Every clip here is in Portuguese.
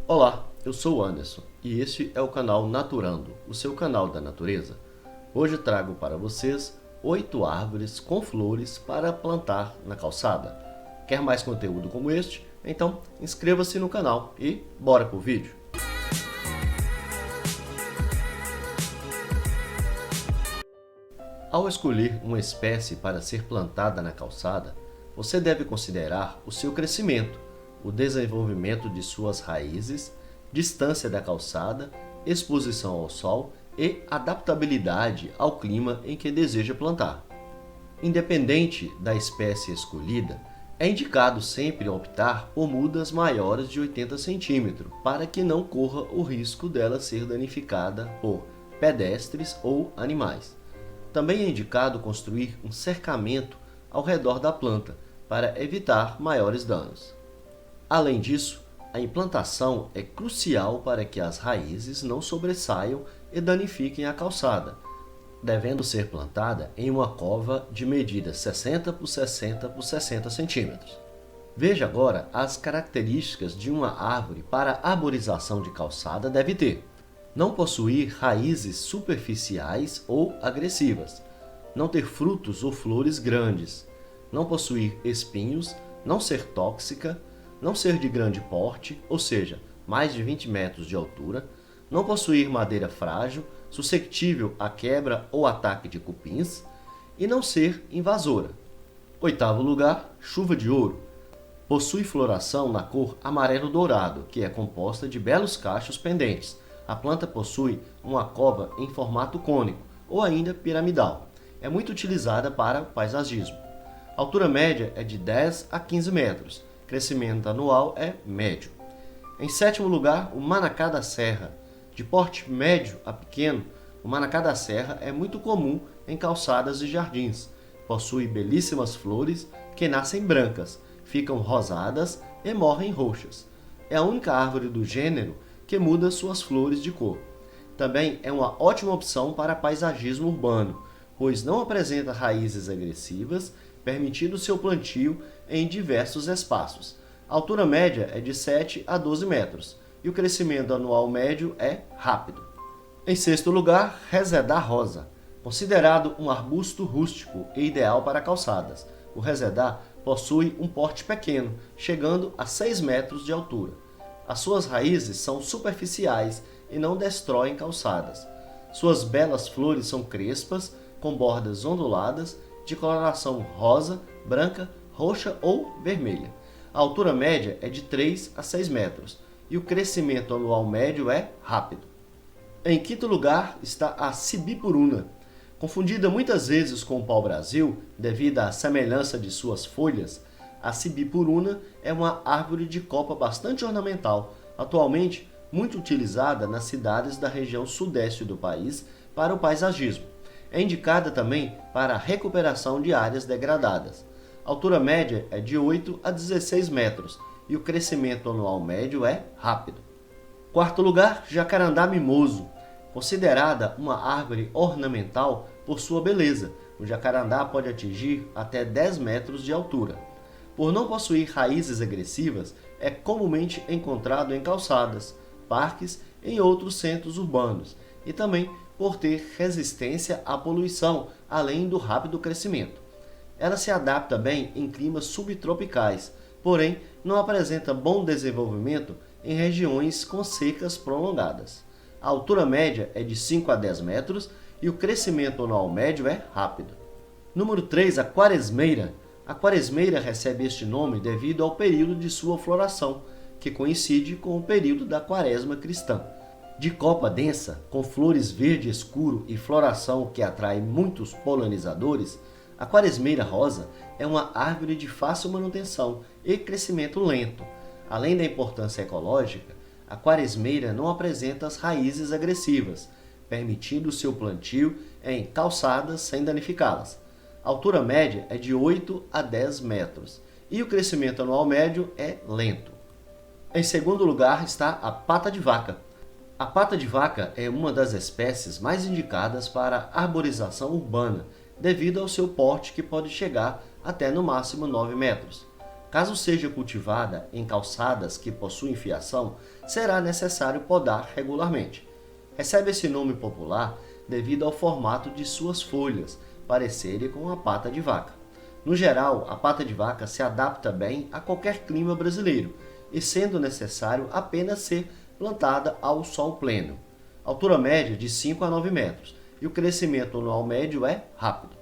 Olá, eu sou o Anderson e este é o canal Naturando, o seu canal da natureza. Hoje trago para vocês 8 árvores com flores para plantar na calçada. Quer mais conteúdo como este? Então inscreva-se no canal e bora pro vídeo! Ao escolher uma espécie para ser plantada na calçada, você deve considerar o seu crescimento, o desenvolvimento de suas raízes, distância da calçada, exposição ao sol e adaptabilidade ao clima em que deseja plantar. Independente da espécie escolhida, é indicado sempre optar por mudas maiores de 80 cm para que não corra o risco dela ser danificada por pedestres ou animais. Também é indicado construir um cercamento ao redor da planta para evitar maiores danos. Além disso, a implantação é crucial para que as raízes não sobressaiam e danifiquem a calçada, devendo ser plantada em uma cova de medida 60 por 60 por 60 cm. Veja agora as características de uma árvore para arborização de calçada deve ter. Não possuir raízes superficiais ou agressivas, não ter frutos ou flores grandes, não possuir espinhos, não ser tóxica, não ser de grande porte, ou seja, mais de 20 metros de altura, não possuir madeira frágil, suscetível à quebra ou ataque de cupins, e não ser invasora. Oitavo lugar, chuva de ouro. Possui floração na cor amarelo-dourado, que é composta de belos cachos pendentes. A planta possui uma cova em formato cônico ou ainda piramidal. É muito utilizada para o paisagismo. A altura média é de 10 a 15 metros. Crescimento anual é médio. Em sétimo lugar, o manacá da serra. De porte médio a pequeno, o manacá da serra é muito comum em calçadas e jardins. Possui belíssimas flores que nascem brancas, ficam rosadas e morrem roxas. É a única árvore do gênero que muda suas flores de cor. Também é uma ótima opção para paisagismo urbano, pois não apresenta raízes agressivas, permitindo seu plantio em diversos espaços. A altura média é de 7 a 12 metros e o crescimento anual médio é rápido. Em sexto lugar, Resedá rosa. Considerado um arbusto rústico e ideal para calçadas, o resedá possui um porte pequeno, chegando a 6 metros de altura. As suas raízes são superficiais e não destroem calçadas. Suas belas flores são crespas, com bordas onduladas, de coloração rosa, branca, roxa ou vermelha. A altura média é de 3 a 6 metros e o crescimento anual médio é rápido. Em quinto lugar está a sibipuruna. Confundida muitas vezes com o pau-brasil devido à semelhança de suas folhas, a sibipuruna é uma árvore de copa bastante ornamental, atualmente muito utilizada nas cidades da região sudeste do país para o paisagismo. É indicada também para a recuperação de áreas degradadas. A altura média é de 8 a 16 metros e o crescimento anual médio é rápido. Quarto lugar, jacarandá mimoso. Considerada uma árvore ornamental por sua beleza, o jacarandá pode atingir até 10 metros de altura. Por não possuir raízes agressivas, é comumente encontrado em calçadas, parques e em outros centros urbanos, e também por ter resistência à poluição, além do rápido crescimento. Ela se adapta bem em climas subtropicais, porém não apresenta bom desenvolvimento em regiões com secas prolongadas. A altura média é de 5 a 10 metros e o crescimento anual médio é rápido. Número 3, a quaresmeira. A quaresmeira recebe este nome devido ao período de sua floração, que coincide com o período da quaresma cristã. De copa densa, com flores verde escuro e floração que atrai muitos polinizadores, a quaresmeira rosa é uma árvore de fácil manutenção e crescimento lento. Além da importância ecológica, a quaresmeira não apresenta as raízes agressivas, permitindo seu plantio em calçadas sem danificá-las. A altura média é de 8 a 10 metros e o crescimento anual médio é lento. Em segundo lugar está a pata de vaca. A pata de vaca é uma das espécies mais indicadas para arborização urbana, devido ao seu porte que pode chegar até no máximo 9 metros. Caso seja cultivada em calçadas que possuem fiação, será necessário podar regularmente. Recebe esse nome popular devido ao formato de suas folhas parecerem com a pata de vaca. No geral, a pata de vaca se adapta bem a qualquer clima brasileiro e sendo necessário apenas ser plantada ao sol pleno. Altura média de 5 a 9 metros e o crescimento anual médio é rápido.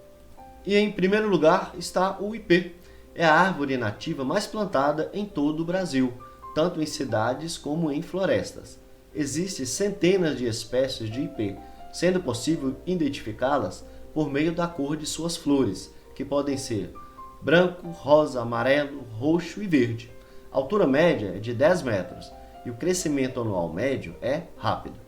E em primeiro lugar está o ipê. É a árvore nativa mais plantada em todo o Brasil, tanto em cidades como em florestas. Existem centenas de espécies de ipê, sendo possível identificá-las por meio da cor de suas flores, que podem ser branco, rosa, amarelo, roxo e verde. A altura média é de 10 metros e o crescimento anual médio é rápido.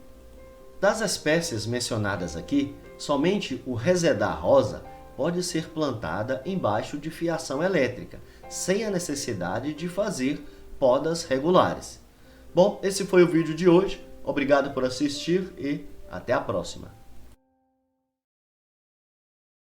Das espécies mencionadas aqui, somente o resedar rosa pode ser plantada embaixo de fiação elétrica, sem a necessidade de fazer podas regulares. Bom, esse foi o vídeo de hoje. Obrigado por assistir e até a próxima.